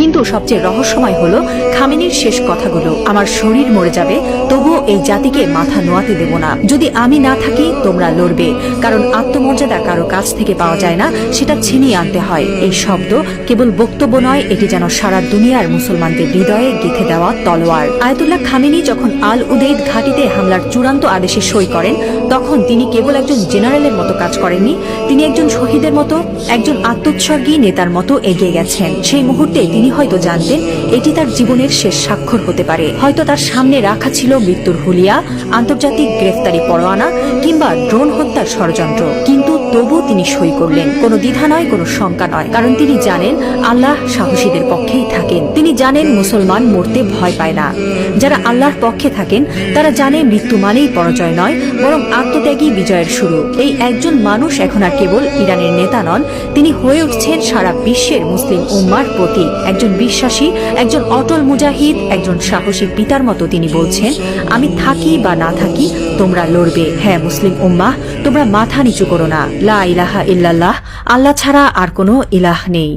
কিন্তু সবচেয়ে রহস্যময় হলো খামেনির শেষ কথাগুলো, আমার শরীর মরে যাবে তবুও এই জাতিকে মাথা নোয়াতে দেব না। যদি আমি না থাকি তোমরা লড়বে, কারণ আত্মমর্যাদা কারো কাছ থেকে পাওয়া যায় না, সেটা ছিনিয়ে আনতে হয়। এই শব্দ কেবল বক্তব্য নয়, এটি যেন সারা দুনিয়ার মুসলমানদের হৃদয়ে গেঁথে দেওয়া তলোয়ার। আয়াতুল্লাহ খামেনি যখন আল উদেইদ ঘাঁটিতে হামলার চূড়ান্ত আদেশে সই করেন, তখন তিনি কেবল একজন জেনারেলের মতো কাজ করেননি, তিনি একজন শহীদের মতো, একজন আত্মোৎসর্গী নেতার মতো এগিয়ে গেছেন। সেই মুহূর্তে তিনি হয়তো জানতেন এটি তার জীবনের শেষ স্বাক্ষর হতে পারে। হয়তো তার সামনে রাখা ছিল মৃত্যুর হুলিয়া, আন্তর্জাতিক গ্রেফতারি পরোয়ানা কিংবা ড্রোন হত্যার ষড়যন্ত্র, কিন্তু তবু তিনি সই করলেন। কোনো দ্বিধা নয়, কোনো শঙ্কা নয়, কারণ তিনি জানেন আল্লাহ সাহসীদের পক্ষেই থাকেন। তিনি জানেন মুসলমান মরতে ভয় পায় না। যারা আল্লাহর পক্ষে থাকেন তারা জানে মৃত্যু মানেই পরাজয় নয়, বরং আত্মত্যাগী বিজয়ের শুরু। এই একজন মানুষ এখন আর কেবল ইরানের নেতা নন, তিনি হয়ে উঠছেন সারা বিশ্বের মুসলিম উম্মার প্রতীক। একজন বিশ্বাসী, একজন অটল মুজাহিদ, একজন সাহসী পিতার মতো তিনি বলছেন, আমি থাকি বা না থাকি তোমরা লড়বে। হ্যাঁ মুসলিম উম্মাহ, তোমরা মাথা নিচু করো না। লা ইলাহা ইল্লাল্লাহ, আল্লাহ ছাড়া আর কোনো ইলাহ নেই।